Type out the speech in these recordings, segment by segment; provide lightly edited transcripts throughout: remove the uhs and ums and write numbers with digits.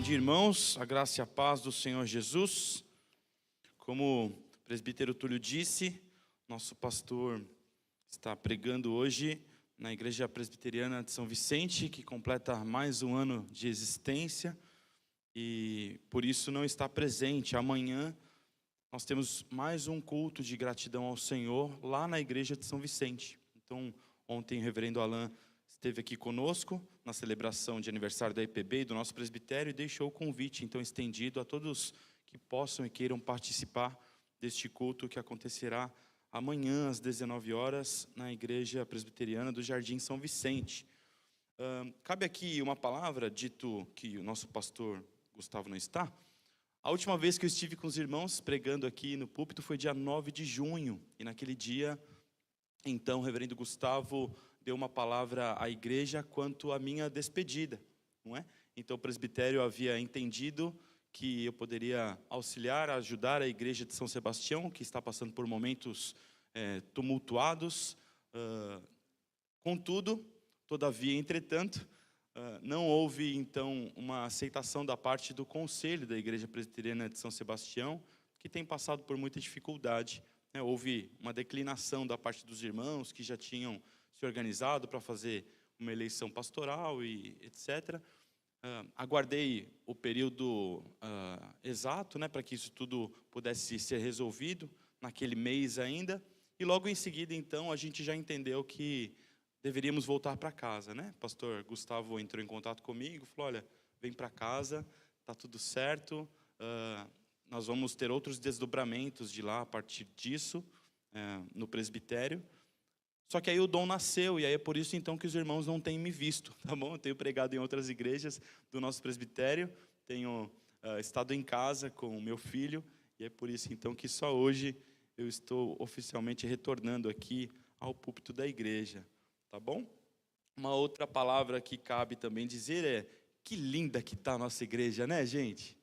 dia, irmãos, a graça e a paz do Senhor Jesus. Como o presbítero Túlio disse, nosso pastor está pregando hoje na Igreja Presbiteriana de São Vicente, que completa mais um ano de existência e por isso não está presente. Amanhã nós temos mais um culto de gratidão ao Senhor lá na Igreja de São Vicente. Então, ontem o reverendo Alain esteve aqui conosco na celebração de aniversário da IPB e do nosso presbitério e deixou o convite, então, estendido a todos que possam e queiram participar deste culto que acontecerá amanhã às 19 horas na Igreja Presbiteriana do Jardim São Vicente. Cabe aqui uma palavra, dito que o nosso pastor Gustavo não está. A última vez que eu estive com os irmãos pregando aqui no púlpito foi dia 9 de junho, e naquele dia, então, o reverendo Gustavo deu uma palavra à igreja quanto à minha despedida, não é? Então o presbitério havia entendido que eu poderia auxiliar, ajudar a igreja de São Sebastião, que está passando por momentos tumultuados. Contudo, todavia, entretanto, não houve então uma aceitação da parte do conselho da Igreja Presbiteriana de São Sebastião, que tem passado por muita dificuldade. Houve uma declinação da parte dos irmãos que já tinham se organizado para fazer uma eleição pastoral e etc. Aguardei o período exato, para que isso tudo pudesse ser resolvido naquele mês ainda, e logo em seguida, então, a gente já entendeu que deveríamos voltar para casa, O pastor Gustavo entrou em contato comigo, falou, olha, vem para casa, está tudo certo, nós vamos ter outros desdobramentos de lá a partir disso, no presbitério. Só que aí o dom nasceu, e aí é por isso então que os irmãos não têm me visto, tá bom? Eu tenho pregado em outras igrejas do nosso presbitério, tenho estado em casa com o meu filho, e é por isso então que só hoje eu estou oficialmente retornando aqui ao púlpito da igreja, tá bom? Uma outra palavra que cabe também dizer é, que linda que está a nossa igreja, gente?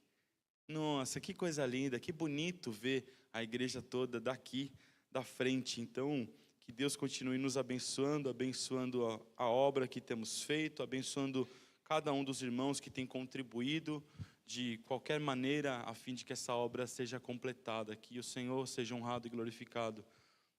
Nossa, que coisa linda, que bonito ver a igreja toda daqui, da frente. Então, que Deus continue nos abençoando, abençoando a obra que temos feito, abençoando cada um dos irmãos que tem contribuído de qualquer maneira, a fim de que essa obra seja completada, que o Senhor seja honrado e glorificado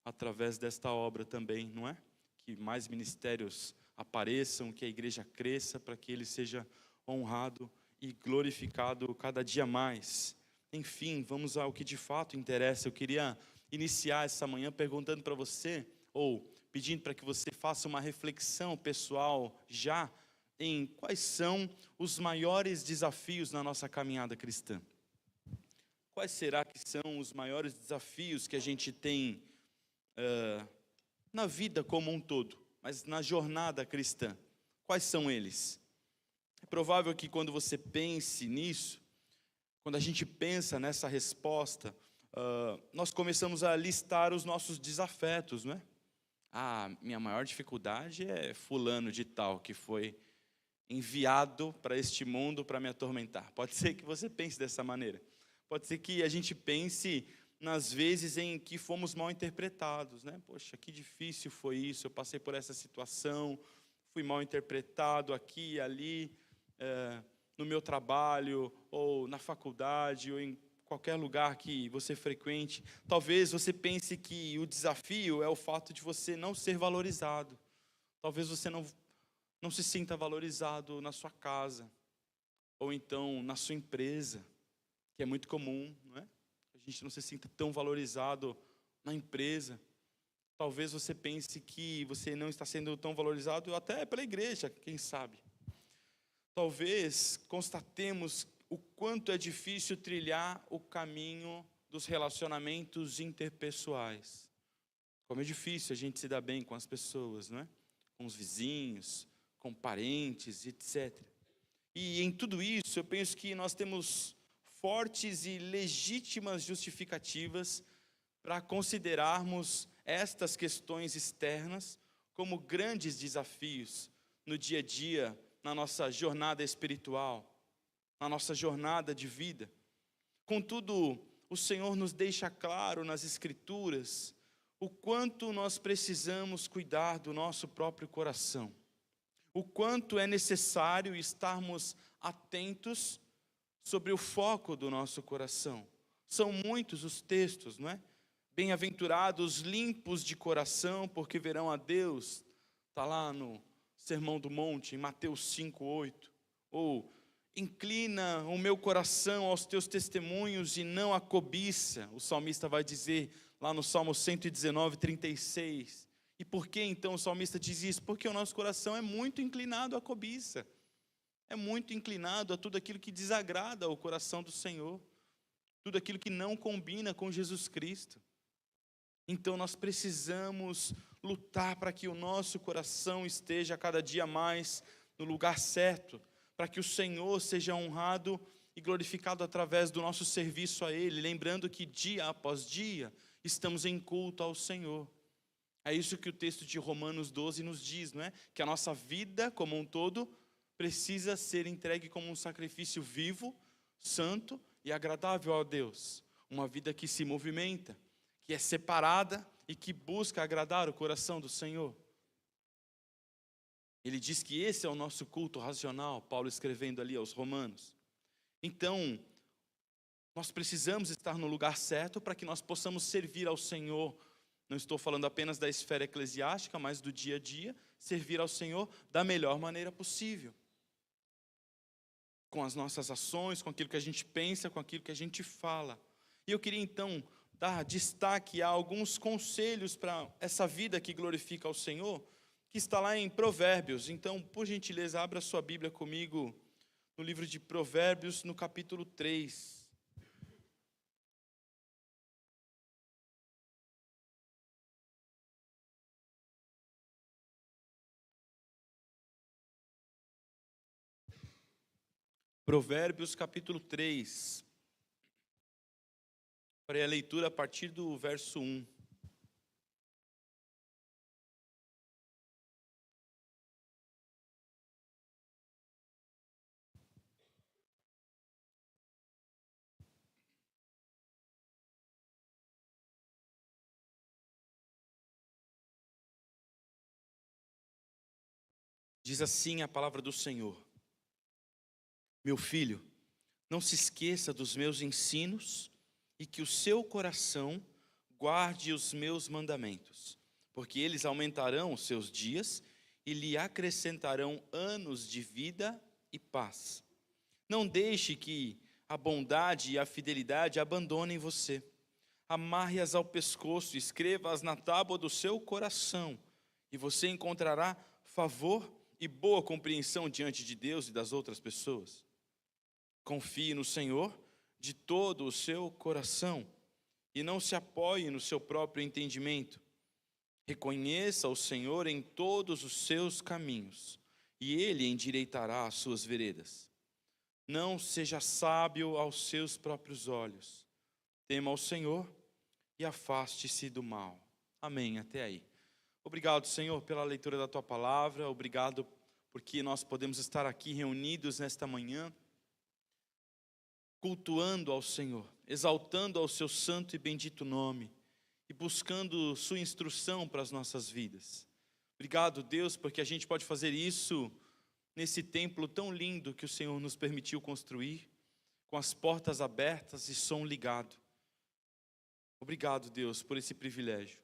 através desta obra também, não é? Que mais ministérios apareçam, que a igreja cresça, para que Ele seja honrado e glorificado cada dia mais. Enfim, vamos ao que de fato interessa. Eu queria iniciar essa manhã perguntando para você, ou pedindo para que você faça uma reflexão pessoal já em quais são os maiores desafios na nossa caminhada cristã. Quais será que são os maiores desafios que a gente tem na vida como um todo, mas na jornada cristã? Quais são eles? É provável que quando você pense nisso, quando a gente pensa nessa resposta, nós começamos a listar os nossos desafetos, não é? Minha maior dificuldade é fulano de tal, que foi enviado para este mundo para me atormentar. Pode ser que você pense dessa maneira. Pode ser que a gente pense nas vezes em que fomos mal interpretados, Poxa, que difícil foi isso, eu passei por essa situação, fui mal interpretado aqui e ali, no meu trabalho, ou na faculdade, ou em qualquer lugar que você frequente. Talvez você pense que o desafio é o fato de você não ser valorizado. Talvez você não se sinta valorizado na sua casa, ou então na sua empresa, que é muito comum, A gente não se sinta tão valorizado na empresa. Talvez você pense que você não está sendo tão valorizado até pela igreja, quem sabe. Talvez constatemos o quanto é difícil trilhar o caminho dos relacionamentos interpessoais. Como é difícil a gente se dar bem com as pessoas, Com os vizinhos, com parentes, etc. E em tudo isso, eu penso que nós temos fortes e legítimas justificativas para considerarmos estas questões externas como grandes desafios no dia a dia, na nossa jornada espiritual, na nossa jornada de vida. Contudo, o Senhor nos deixa claro nas Escrituras o quanto nós precisamos cuidar do nosso próprio coração, o quanto é necessário estarmos atentos sobre o foco do nosso coração. São muitos os textos, não é? Bem-aventurados limpos de coração, porque verão a Deus. Está lá no Sermão do Monte, em Mateus 5:8. Ou, inclina o meu coração aos teus testemunhos e não à cobiça. O salmista vai dizer lá no Salmo 119:36. E por que então o salmista diz isso? Porque o nosso coração é muito inclinado à cobiça. É muito inclinado a tudo aquilo que desagrada ao coração do Senhor. Tudo aquilo que não combina com Jesus Cristo. Então nós precisamos lutar para que o nosso coração esteja cada dia mais no lugar certo, para que o Senhor seja honrado e glorificado através do nosso serviço a Ele, lembrando que dia após dia estamos em culto ao Senhor. É isso que o texto de Romanos 12 nos diz, não é? Que a nossa vida como um todo precisa ser entregue como um sacrifício vivo, santo e agradável a Deus. Uma vida que se movimenta, que é separada e que busca agradar o coração do Senhor. Ele diz que esse é o nosso culto racional, Paulo escrevendo ali aos Romanos. Então, nós precisamos estar no lugar certo para que nós possamos servir ao Senhor. Não estou falando apenas da esfera eclesiástica, mas do dia a dia, servir ao Senhor da melhor maneira possível. Com as nossas ações, com aquilo que a gente pensa, com aquilo que a gente fala. E eu queria então dar destaque a alguns conselhos para essa vida que glorifica ao Senhor, que está lá em Provérbios. Então, por gentileza, abra sua Bíblia comigo no livro de Provérbios, no capítulo 3. Provérbios, capítulo 3. Farei a leitura a partir do verso 1. Diz assim a palavra do Senhor: Meu filho, não se esqueça dos meus ensinos e que o seu coração guarde os meus mandamentos, porque eles aumentarão os seus dias e lhe acrescentarão anos de vida e paz. Não deixe que a bondade e a fidelidade abandonem você. Amarre-as ao pescoço, escreva-as na tábua do seu coração, e você encontrará favor e boa compreensão diante de Deus e das outras pessoas. Confie no Senhor de todo o seu coração e não se apoie no seu próprio entendimento. Reconheça o Senhor em todos os seus caminhos e Ele endireitará as suas veredas. Não seja sábio aos seus próprios olhos. Tema ao Senhor e afaste-se do mal. Amém, até aí. Obrigado, Senhor, pela leitura da Tua palavra. Obrigado porque nós podemos estar aqui reunidos nesta manhã, cultuando ao Senhor, exaltando ao Seu santo e bendito nome e buscando Sua instrução para as nossas vidas. Obrigado, Deus, porque a gente pode fazer isso nesse templo tão lindo que o Senhor nos permitiu construir, com as portas abertas e som ligado. Obrigado, Deus, por esse privilégio.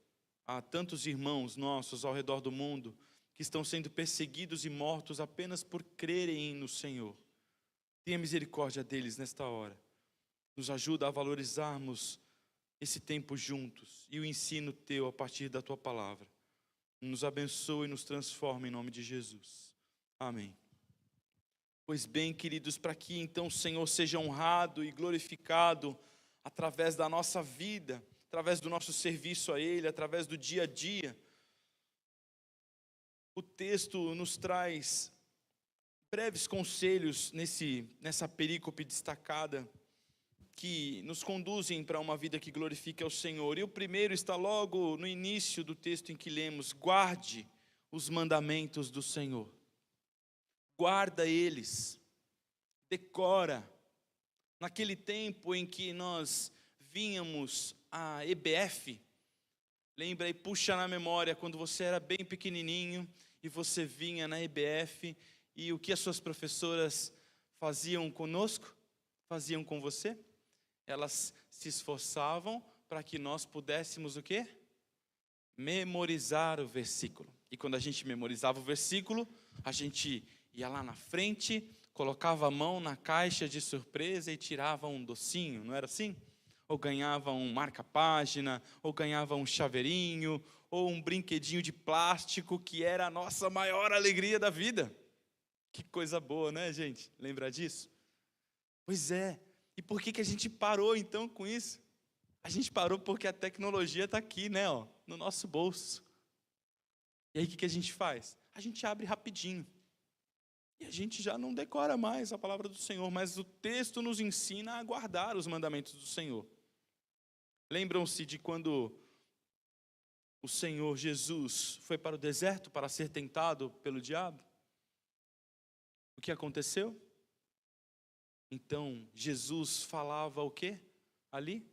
Há tantos irmãos nossos ao redor do mundo que estão sendo perseguidos e mortos apenas por crerem no Senhor. Tenha misericórdia deles nesta hora. Nos ajuda a valorizarmos esse tempo juntos e o ensino Teu a partir da Tua palavra. Nos abençoe e nos transforme em nome de Jesus. Amém. Pois bem, queridos, para que então o Senhor seja honrado e glorificado através da nossa vida, através do nosso serviço a Ele, através do dia a dia, o texto nos traz breves conselhos nessa perícope destacada que nos conduzem para uma vida que glorifique ao Senhor. E o primeiro está logo no início do texto em que lemos: guarde os mandamentos do Senhor. Guarda eles, decora. Naquele tempo em que nós vínhamos a EBF, lembra e puxa na memória quando você era bem pequenininho e você vinha na EBF e o que as suas professoras faziam conosco? faziam com você? Elas se esforçavam para que nós pudéssemos o quê? Memorizar o versículo. E quando a gente memorizava o versículo, a gente ia lá na frente, colocava a mão na caixa de surpresa e tirava um docinho, não era assim? Ou ganhava um marca-página, ou ganhava um chaveirinho, ou um brinquedinho de plástico, que era a nossa maior alegria da vida. Que coisa boa, né, gente? Lembra disso? Pois é. E por que a gente parou então com isso? A gente parou porque a tecnologia está aqui, né, ó, no nosso bolso. E aí o que a gente faz? A gente abre rapidinho. E a gente já não decora mais a palavra do Senhor, mas o texto nos ensina a guardar os mandamentos do Senhor. Lembram-se de quando o Senhor Jesus foi para o deserto para ser tentado pelo diabo? O que aconteceu? Então, Jesus falava o quê? Ali?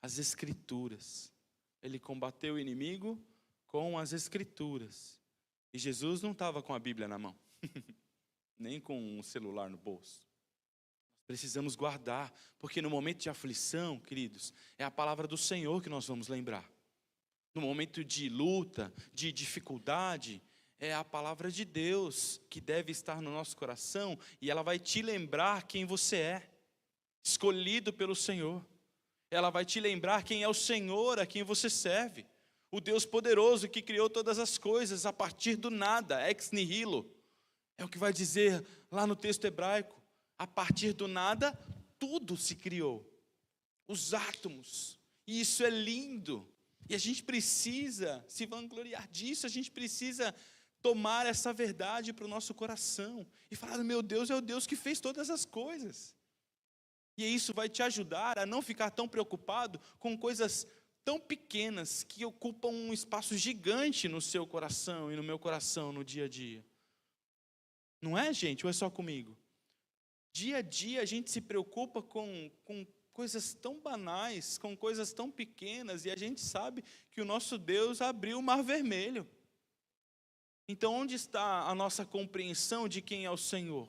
As Escrituras. Ele combateu o inimigo com as Escrituras. E Jesus não estava com a Bíblia na mão, nem com um celular no bolso. Precisamos guardar, porque no momento de aflição, queridos, é a palavra do Senhor que nós vamos lembrar. No momento de luta, de dificuldade, é a palavra de Deus que deve estar no nosso coração, e ela vai te lembrar quem você é, escolhido pelo Senhor. Ela vai te lembrar quem é o Senhor a quem você serve, o Deus poderoso que criou todas as coisas a partir do nada, ex nihilo. É o que vai dizer lá no texto hebraico. A partir do nada, tudo se criou. Os átomos. E isso é lindo. E a gente precisa se vangloriar disso. A gente precisa tomar essa verdade para o nosso coração. E falar, meu Deus é o Deus que fez todas as coisas. E isso vai te ajudar a não ficar tão preocupado com coisas tão pequenas que ocupam um espaço gigante no seu coração e no meu coração no dia a dia. Não é, gente? Ou é só comigo? Dia a dia a gente se preocupa com coisas tão banais, com coisas tão pequenas, e a gente sabe que o nosso Deus abriu o Mar Vermelho. Então, onde está a nossa compreensão de quem é o Senhor?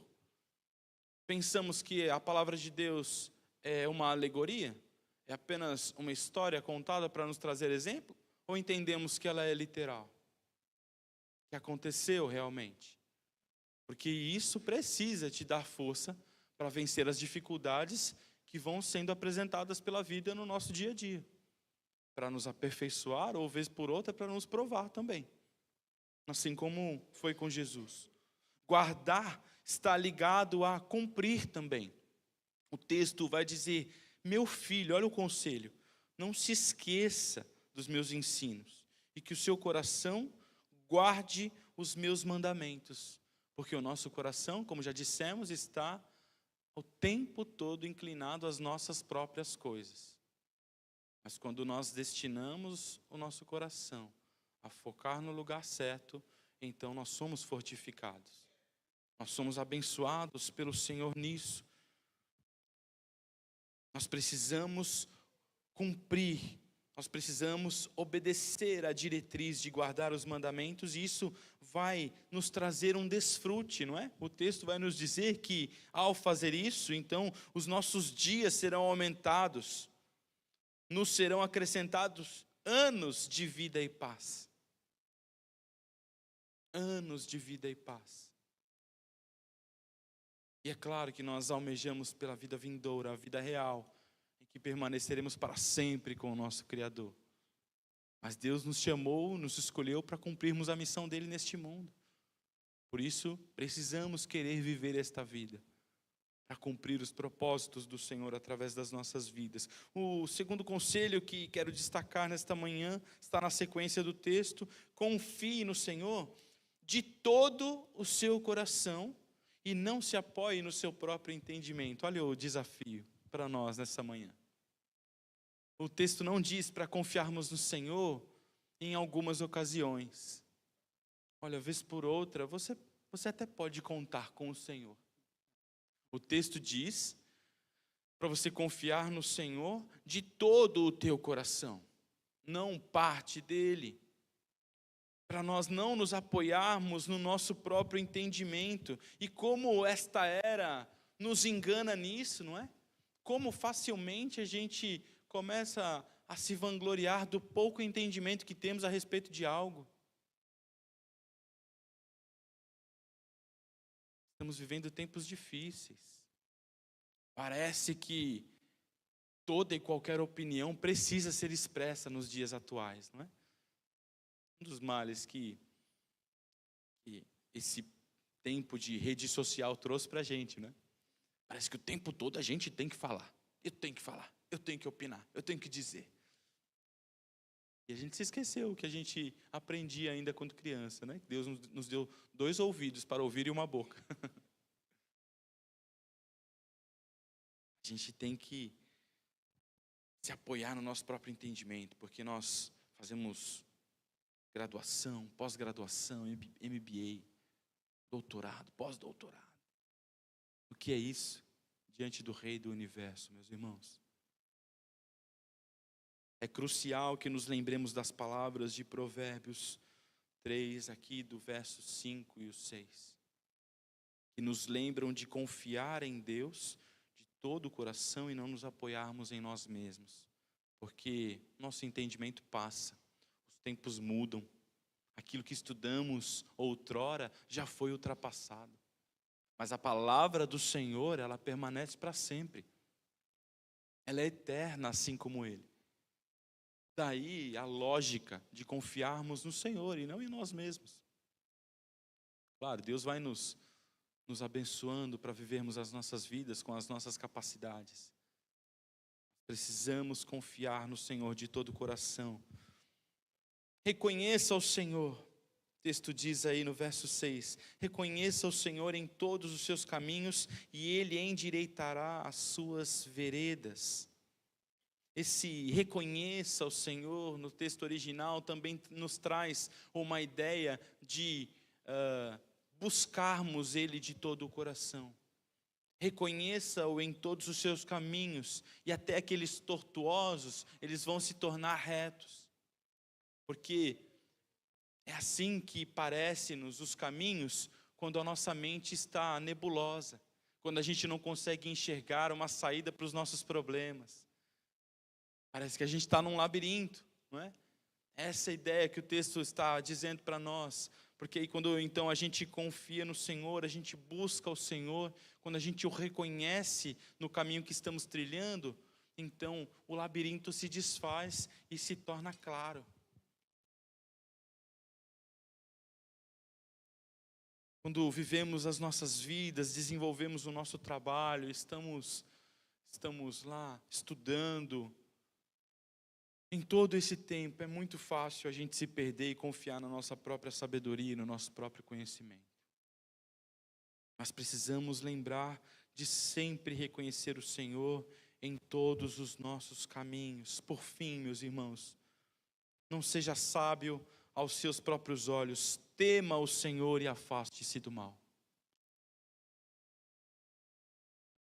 Pensamos que a palavra de Deus é uma alegoria? É apenas uma história contada para nos trazer exemplo? Ou entendemos que ela é literal? Que aconteceu realmente? Porque isso precisa te dar força para vencer as dificuldades que vão sendo apresentadas pela vida no nosso dia a dia. Para nos aperfeiçoar, ou vez por outra, para nos provar também. Assim como foi com Jesus. Guardar está ligado a cumprir também. O texto vai dizer, meu filho, olha o conselho, não se esqueça dos meus ensinos, e que o seu coração guarde os meus mandamentos. Porque o nosso coração, como já dissemos, está o tempo todo inclinado às nossas próprias coisas. Mas quando nós destinamos o nosso coração a focar no lugar certo, então nós somos fortificados. Nós somos abençoados pelo Senhor nisso. Nós precisamos cumprir, nós precisamos obedecer à diretriz de guardar os mandamentos, e isso vai nos trazer um desfrute, não é? O texto vai nos dizer que, ao fazer isso, então, os nossos dias serão aumentados, nos serão acrescentados anos de vida e paz. Anos de vida e paz. E é claro que nós almejamos pela vida vindoura, a vida real, em que permaneceremos para sempre com o nosso Criador. Mas Deus nos chamou, nos escolheu para cumprirmos a missão dele neste mundo. Por isso, precisamos querer viver esta vida, para cumprir os propósitos do Senhor através das nossas vidas. O segundo conselho que quero destacar nesta manhã, está na sequência do texto: confie no Senhor de todo o seu coração e não se apoie no seu próprio entendimento. Olha o desafio para nós nessa manhã. O texto não diz para confiarmos no Senhor em algumas ocasiões. Olha, vez por outra, você até pode contar com o Senhor. O texto diz para você confiar no Senhor de todo o teu coração, não parte dele. Para nós não nos apoiarmos no nosso próprio entendimento. E como esta era nos engana nisso, não é? como facilmente a gente começa a se vangloriar do pouco entendimento que temos a respeito de algo. Estamos vivendo tempos difíceis. Parece que toda e qualquer opinião precisa ser expressa nos dias atuais, não é? Um dos males que esse tempo de rede social trouxe para a gente, né? Parece que o tempo todo a gente tem que falar. Eu tenho que falar, eu tenho que opinar, eu tenho que dizer. E a gente se esqueceu que a gente aprendia ainda quando criança, né? Deus nos deu 2 ouvidos para ouvir e uma boca. A gente tem que se apoiar no nosso próprio entendimento, porque nós fazemos graduação, pós-graduação, MBA, doutorado, pós-doutorado. O que é isso diante do Rei do Universo, meus irmãos? É crucial que nos lembremos das palavras de Provérbios 3, aqui do verso 5 e o 6, que nos lembram de confiar em Deus de todo o coração e não nos apoiarmos em nós mesmos, porque nosso entendimento passa, os tempos mudam, aquilo que estudamos outrora já foi ultrapassado, mas a palavra do Senhor, ela permanece para sempre, ela é eterna assim como Ele. Daí a lógica de confiarmos no Senhor e não em nós mesmos. Claro, Deus vai nos abençoando para vivermos as nossas vidas com as nossas capacidades. Precisamos confiar no Senhor de todo o coração. Reconheça o Senhor. O texto diz aí no verso 6. Reconheça o Senhor em todos os seus caminhos e Ele endireitará as suas veredas. Esse reconheça o Senhor no texto original também nos traz uma ideia de buscarmos Ele de todo o coração. Reconheça-o em todos os seus caminhos, e até aqueles tortuosos, eles vão se tornar retos. Porque é assim que parece-nos os caminhos quando a nossa mente está nebulosa, quando a gente não consegue enxergar uma saída para os nossos problemas. Parece que a gente está num labirinto, não é? Essa ideia que o texto está dizendo para nós, porque aí quando então a gente confia no Senhor, a gente busca o Senhor, quando a gente o reconhece no caminho que estamos trilhando, então o labirinto se desfaz e se torna claro. Quando vivemos as nossas vidas, desenvolvemos o nosso trabalho, estamos lá estudando, em todo esse tempo é muito fácil a gente se perder e confiar na nossa própria sabedoria, no nosso próprio conhecimento. Mas precisamos lembrar de sempre reconhecer o Senhor em todos os nossos caminhos. Por fim, meus irmãos, não seja sábio aos seus próprios olhos, tema o Senhor e afaste-se do mal.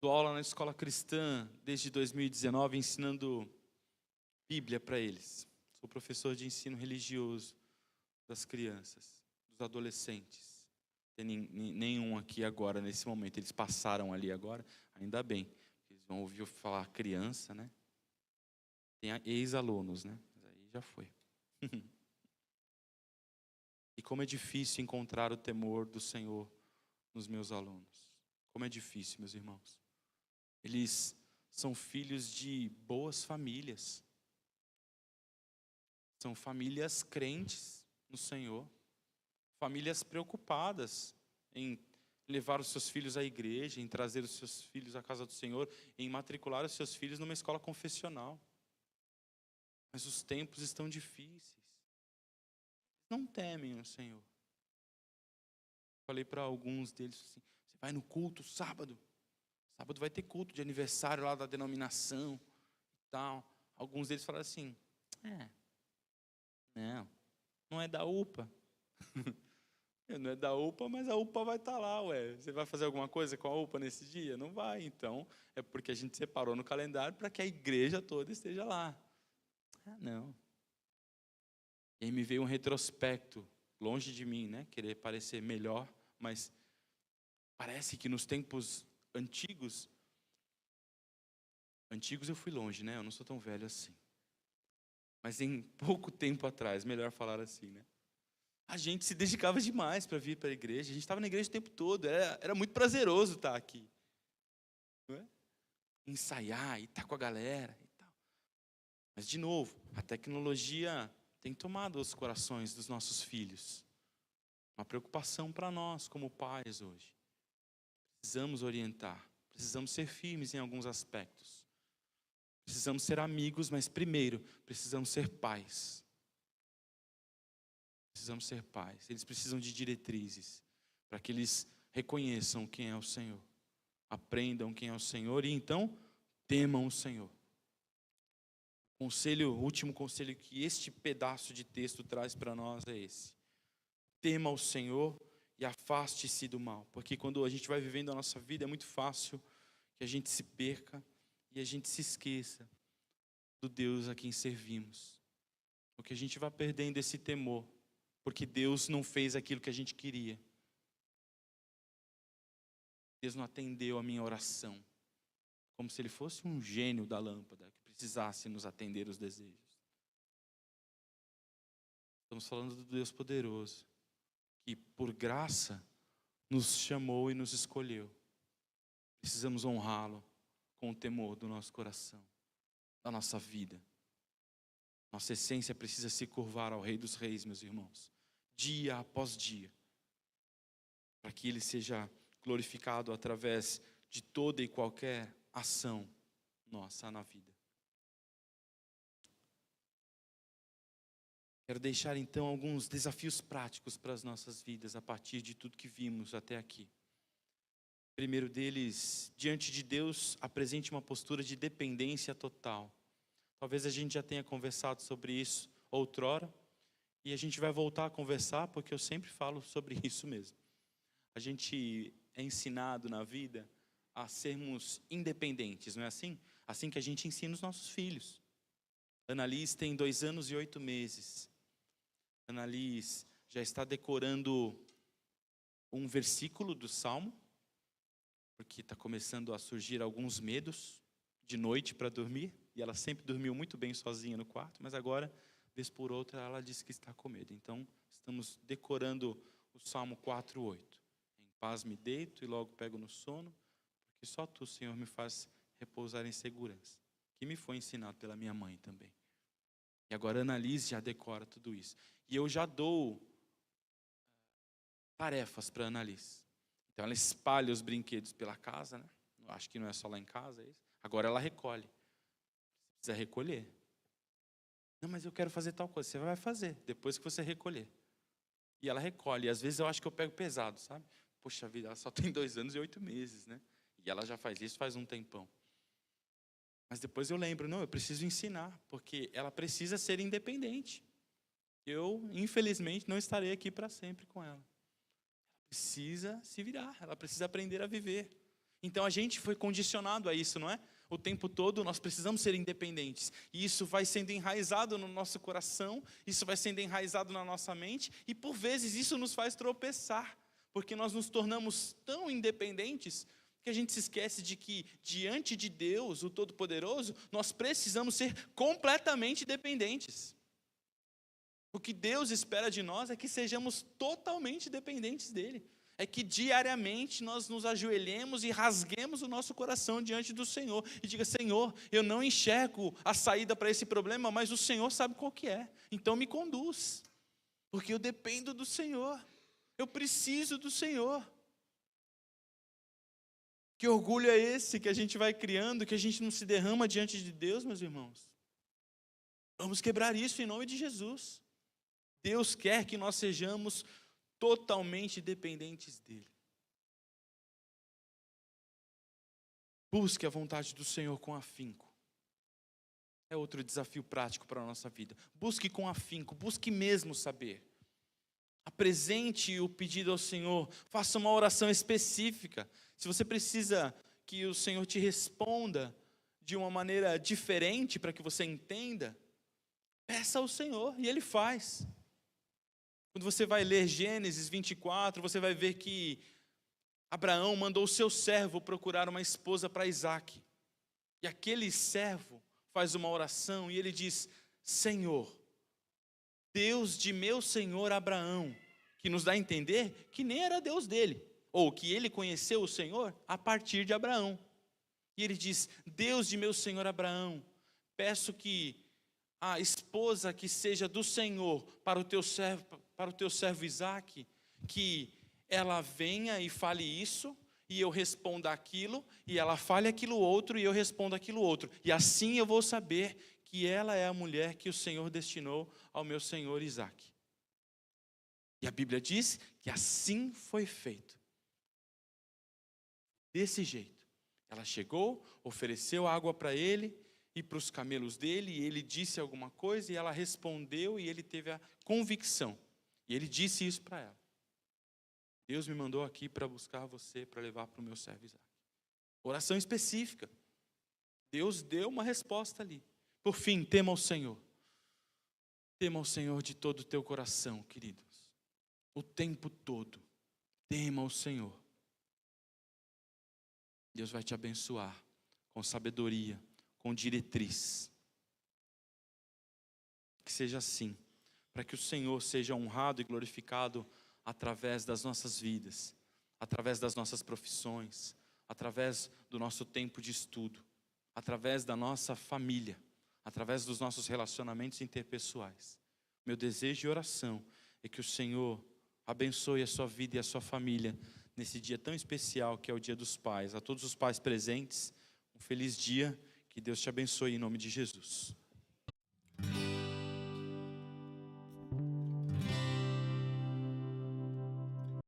Dou aula na escola cristã desde 2019, ensinando Bíblia para eles. Sou professor de ensino religioso das crianças, dos adolescentes. Não tem nenhum aqui agora, nesse momento. Eles passaram ali agora, ainda bem. Eles vão ouvir falar criança, né? Tem ex-alunos, né? Mas aí já foi. E como é difícil encontrar o temor do Senhor nos meus alunos. Como é difícil, meus irmãos. Eles são filhos de boas famílias. São famílias crentes no Senhor. Famílias preocupadas em levar os seus filhos à igreja, em trazer os seus filhos à casa do Senhor, em matricular os seus filhos numa escola confessional. Mas os tempos estão difíceis. Não temem o Senhor. Falei para alguns deles assim, você vai no culto sábado? Sábado vai ter culto de aniversário lá da denominação e tal. Alguns deles falaram assim, não é da UPA. Não é da UPA, mas a UPA vai estar lá, ué. Você vai fazer alguma coisa com a UPA nesse dia? Não vai, então. É porque a gente separou no calendário para que a igreja toda esteja lá. Não. E aí me veio um retrospecto, longe de mim, né? Querer parecer melhor, mas parece que nos tempos antigos, Antigos eu fui longe, né? Eu não sou tão velho assim. Mas em pouco tempo atrás, melhor falar assim, né? A gente se dedicava demais para vir para a igreja. A gente estava na igreja o tempo todo. Era muito prazeroso estar aqui. Não é? Ensaiar e estar com a galera e tal. Mas, de novo, a tecnologia tem tomado os corações dos nossos filhos. Uma preocupação para nós, como pais hoje. Precisamos orientar. Precisamos ser firmes em alguns aspectos. Precisamos ser amigos, mas primeiro, precisamos ser pais. Precisamos ser pais. Eles precisam de diretrizes para que eles reconheçam quem é o Senhor. Aprendam quem é o Senhor e então temam o Senhor. O último conselho que este pedaço de texto traz para nós é esse. Tema o Senhor e afaste-se do mal. Porque quando a gente vai vivendo a nossa vida, é muito fácil que a gente se perca e a gente se esqueça do Deus a quem servimos. Porque a gente vai perdendo esse temor. Porque Deus não fez aquilo que a gente queria. Deus não atendeu a minha oração. Como se Ele fosse um gênio da lâmpada que precisasse nos atender os desejos. Estamos falando do Deus poderoso, que por graça nos chamou e nos escolheu. Precisamos honrá-lo com o temor do nosso coração, da nossa vida. Nossa essência precisa se curvar ao Rei dos Reis, meus irmãos, dia após dia, para que Ele seja glorificado através de toda e qualquer ação nossa na vida. Quero deixar então alguns desafios práticos para as nossas vidas a partir de tudo que vimos até aqui. Primeiro deles, diante de Deus, apresente uma postura de dependência total. Talvez a gente já tenha conversado sobre isso outrora, e a gente vai voltar a conversar, porque eu sempre falo sobre isso mesmo. A gente é ensinado na vida a sermos independentes, não é assim? Assim que a gente ensina os nossos filhos. Ana Liz tem 2 anos e 8 meses. Ana Liz já está decorando um versículo do Salmo, porque está começando a surgir alguns medos de noite para dormir, e ela sempre dormiu muito bem sozinha no quarto, mas agora, vez por outra, ela diz que está com medo. Então, estamos decorando o Salmo 4:8. Em paz me deito e logo pego no sono, porque só Tu, Senhor, me faz repousar em segurança. Que me foi ensinado pela minha mãe também. E agora a Ana Liz já decora tudo isso. E eu já dou tarefas para a Ana Liz. Então ela espalha os brinquedos pela casa, né? Acho que não é só lá em casa, é isso. Agora ela recolhe. Precisa recolher. Não, mas eu quero fazer tal coisa. Você vai fazer, depois que você recolher. E ela recolhe. E às vezes eu acho que eu pego pesado, sabe? Poxa vida, ela só tem 2 anos e 8 meses, né? E ela já faz isso faz um tempão. Mas depois eu lembro, não, eu preciso ensinar, porque ela precisa ser independente. Eu, infelizmente, não estarei aqui para sempre com ela. Ela precisa se virar, ela precisa aprender a viver. Então a gente foi condicionado a isso, não é? O tempo todo nós precisamos ser independentes. E isso vai sendo enraizado no nosso coração, isso vai sendo enraizado na nossa mente, e por vezes isso nos faz tropeçar, porque nós nos tornamos tão independentes que a gente se esquece de que, diante de Deus, o Todo-Poderoso, nós precisamos ser completamente dependentes. O que Deus espera de nós é que sejamos totalmente dependentes dEle. É que diariamente nós nos ajoelhemos e rasguemos o nosso coração diante do Senhor. E diga, Senhor, eu não enxergo a saída para esse problema, mas o Senhor sabe qual que é. Então me conduz, porque eu dependo do Senhor. Eu preciso do Senhor. Que orgulho é esse que a gente vai criando, que a gente não se derrama diante de Deus, meus irmãos? Vamos quebrar isso em nome de Jesus. Deus quer que nós sejamos totalmente dependentes dEle. Busque a vontade do Senhor com afinco. É outro desafio prático para a nossa vida. Busque com afinco, busque mesmo saber. Apresente o pedido ao Senhor, faça uma oração específica. Se você precisa que o Senhor te responda de uma maneira diferente para que você entenda, peça ao Senhor e Ele faz. Quando você vai ler Gênesis 24, você vai ver que Abraão mandou o seu servo procurar uma esposa para Isaac. E aquele servo faz uma oração e ele diz: Senhor, Deus de meu senhor Abraão, que nos dá a entender que nem era Deus dele, ou que ele conheceu o Senhor a partir de Abraão. E ele diz: Deus de meu senhor Abraão, peço que a esposa que seja do Senhor para o teu servo Isaque, que ela venha e fale isso, e eu responda aquilo, e ela fale aquilo outro, e eu responda aquilo outro. E assim eu vou saber que ela é a mulher que o Senhor destinou ao meu senhor Isaque. E a Bíblia diz que assim foi feito. Desse jeito. Ela chegou, ofereceu água para ele e para os camelos dele, e ele disse alguma coisa, e ela respondeu, e ele teve a convicção. E ele disse isso para ela: Deus me mandou aqui para buscar você, para levar para o meu servo Isaque. Oração específica. Deus deu uma resposta ali. Por fim, tema o Senhor. Tema o Senhor de todo o teu coração, queridos. O tempo todo. Tema o Senhor. Deus vai te abençoar com sabedoria, com diretriz. Que seja assim, para que o Senhor seja honrado e glorificado através das nossas vidas, através das nossas profissões, através do nosso tempo de estudo, através da nossa família, através dos nossos relacionamentos interpessoais. Meu desejo e oração é que o Senhor abençoe a sua vida e a sua família nesse dia tão especial que é o Dia dos Pais. A todos os pais presentes, um feliz dia, que Deus te abençoe em nome de Jesus.